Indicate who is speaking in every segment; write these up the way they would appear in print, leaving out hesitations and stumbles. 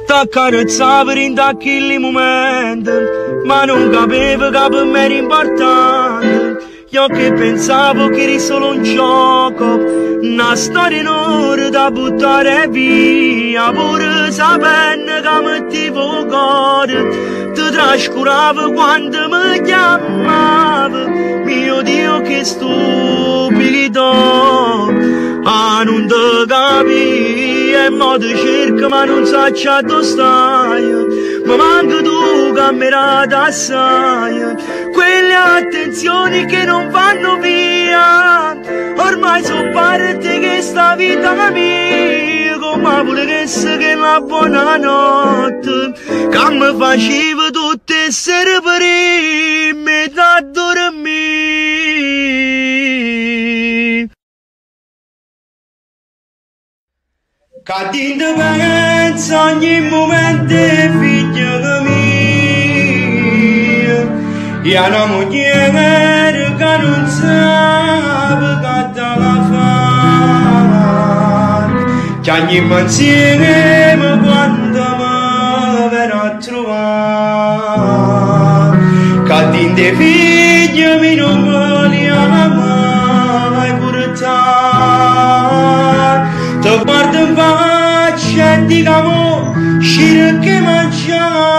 Speaker 1: t'accarezzavo in quel momento, ma non capivo che per me era importante. Io che pensavo che eri solo un gioco, una storia in ora da buttare via, pure sapendo che mettevo cuore, ti trascuravo quando mi chiamavo, mio Dio che stupido, non ti capi, e mo ti cerco ma non so dove stai, ma manca tu camminata assai, quelle attenzioni che non vanno via, ormai so parte che sta vita mia, come volesse che la buonanotte, che mi faceva tutte sere per me da dormire. Che ti pensa ogni momento figlio mio, e una moglie che non sa che te la fa, che ogni pensiero quando mi verrà a trovare, che ti figlio mi non voglio mai portare, ti guardo in faccia e dico amore, scire che mangiare,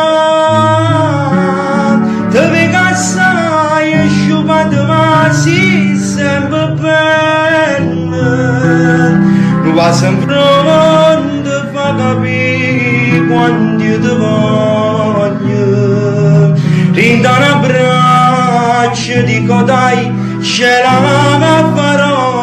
Speaker 1: ti vedo assai e sciupando ma si sempre bene, non va sempre pronto fa capire quando io ti voglio, rinda un abbraccio, dico dai, ce la farò.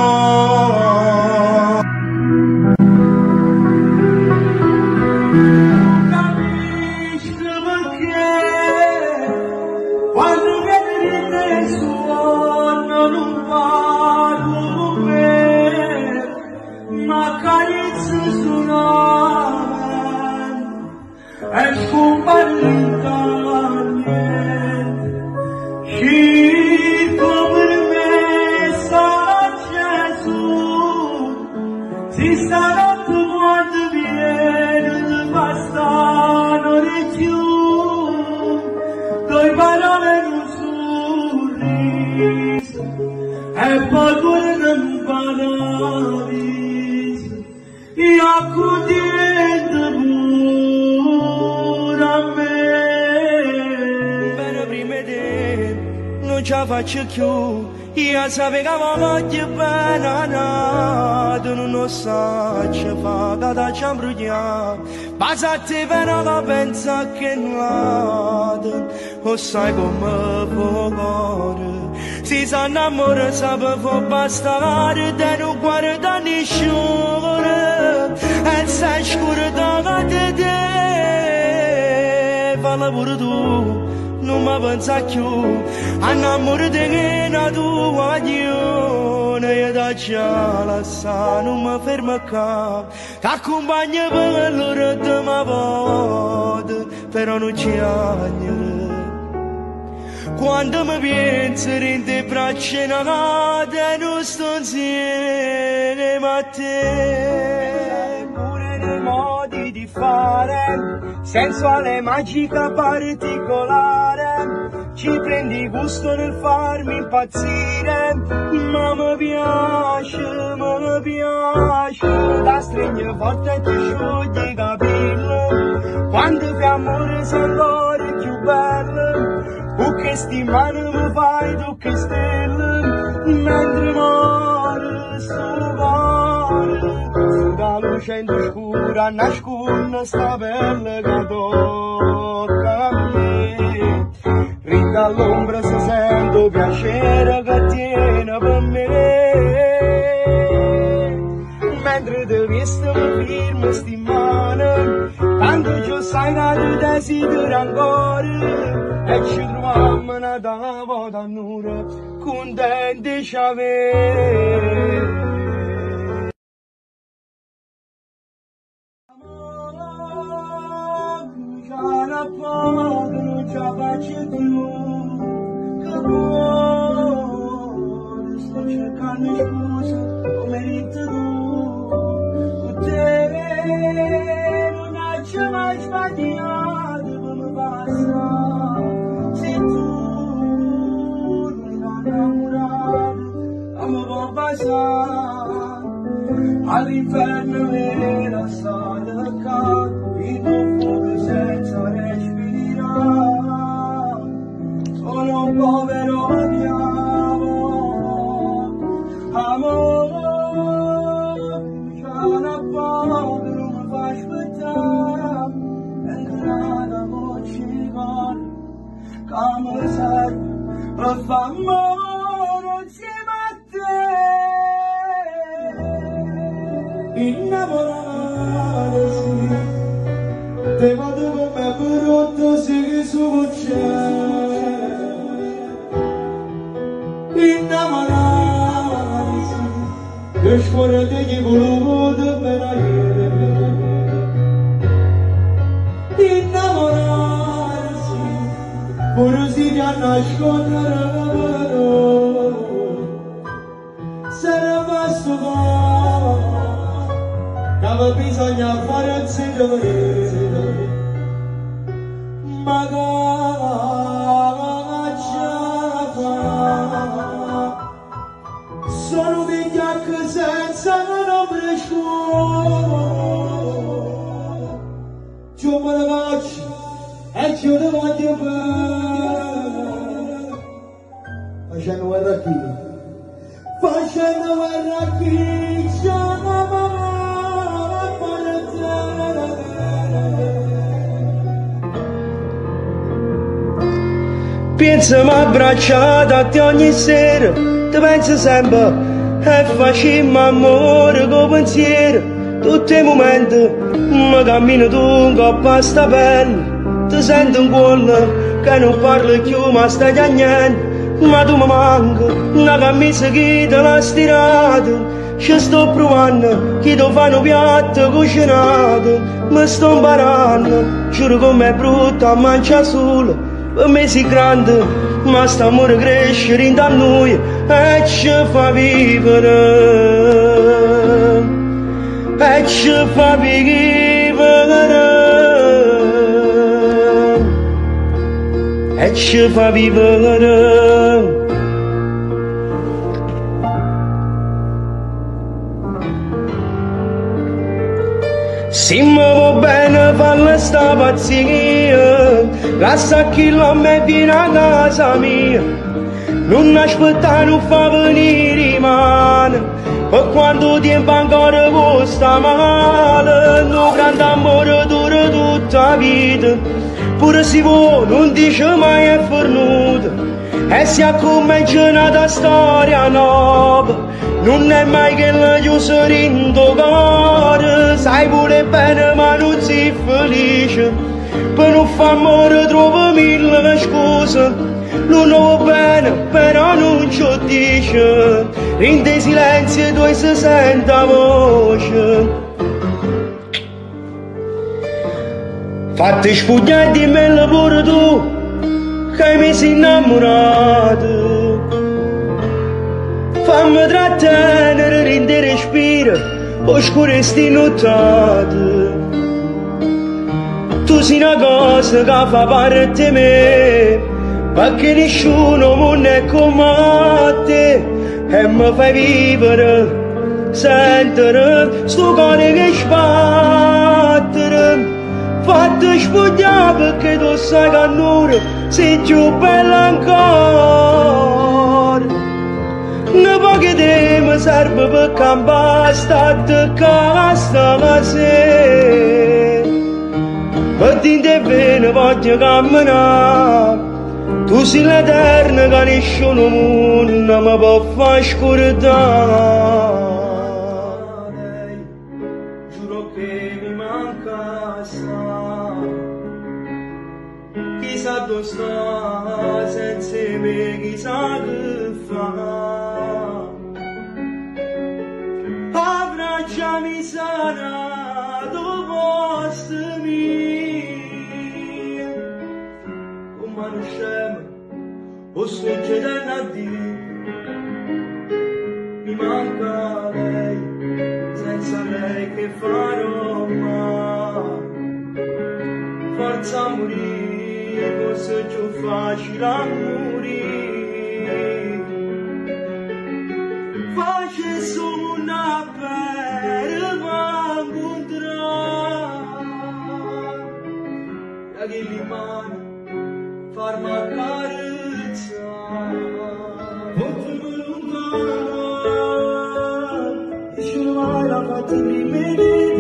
Speaker 1: Faccio più, io sapevo che voglio bene, non lo so, ci fa che da ci imbrugliamo, ma se ti viene che pensa che non o sai come può cuore, si sa innamora, sape fa bastare, te non guarda nessuno, e sei scuro da te, falla pure tu. Non mi pensa più, innamorati che la tua guaglione, io da già la sa, non mi fermo qua, ti accompagno per l'ora di ma vado, però non ci agnere. Quando mi penso in te braccia nate, non sto insieme a te, pure nei modi di fare, sensuale, magica, particolare, ci prendi gusto nel farmi impazzire, ma mi piace, da stringe forte e ti sciogli i capelli, quando fai amore sei ancora più bello, tu che sti mani mi fai, tu che stelle, mentre muore sto cuore, sulla luce in scura, nasconde sta pelle che tocca a me, rinda all'ombra se sento piacere che tiene per me, mentre ti visto mi firmo sti mani, tanto già sai che ti desidero ancora, e ci troviamo una volta a nulla, contenti ci avere. Non ci faccio più, che cuore, sto cercando scusa, come hai detto tu, con te non c'è mai sbagliato come passa se tu non hai innamorato come può passare all'inferno vera strada in profondo senza respirare sono un povero diavolo amore una paura non mi fa aspettare e nada voce con come serve per far amore insieme a te innamorare sì te vado con me per rotto sì che su c'è innamorare sì che scuola te che volevo da per ieri innamorarsi pure si ti a nascondere sarà basto che bisogna fare il segreto magari sono vecchiacche senza nombre scuola ci ho me faccio e ci ho davanti a me facendo guerra a chi? Facendo guerra a chi? Pensa mi abbracciata a te ogni sera, ti penso sempre e facciamo amore con pensiero. Tutti i momenti mi cammino tu un coppa a sta pelle, ti sento un cuore che non parla più ma sta piagnendo, ma tu mi manca, una camisa che te l'ha stirata, ci sto provando che ti fanno piatto cucinato, mi sto imparando, giuro come è brutta a mangiare solo. Per me sei grande, ma sta amore cresce in da noi e ci fa vivere, e ci fa vivere, e ci fa vivere. Se mi va bene falla sta pazzia, lascia chi la me viene a casa mia, non aspettare non fa venire rimane, per quando tempo ancora può sta male, no grande amore dura tutta la vita, pure se vuoi non dice mai è fornuto, e si è cominciata una storia nuova, non è mai che la chiusa in tuo cuore, sai pure bene ma non sei felice, per non far amore trovo mille scuse, non va bene però non ci dice, in dei silenzi tu si sente la voce. Fatti spugnare di me pure tu, che mi sei innamorato, fammi trattenere in te respiro, oscure sti nottate. Tu sei una cosa che fa parte di me, perché nessuno non è come te, e mi fai vivere, sentire, sto cuore che sbattere. Fatti spugnare perché tu sai che l'amore sei più bella ancora. Ne pochi tempo serve per cambiare sta casa la sera, per te bene voglio camminare, tu sei l'eterna che nessuno mondo mi può far scordare. Giuro che mi manca chissà dove sta, senza me chissà che fa. Abbracciami sana, tu posti mio, con mano scema, o succedendo a Dio, mi manca lei, senza lei che farò mai. forza a morire, forse è più facile a morire. Face solo una per incontrare, da che li mani farmi accarezzare. Oltre lontano, dice mai la fatta di me.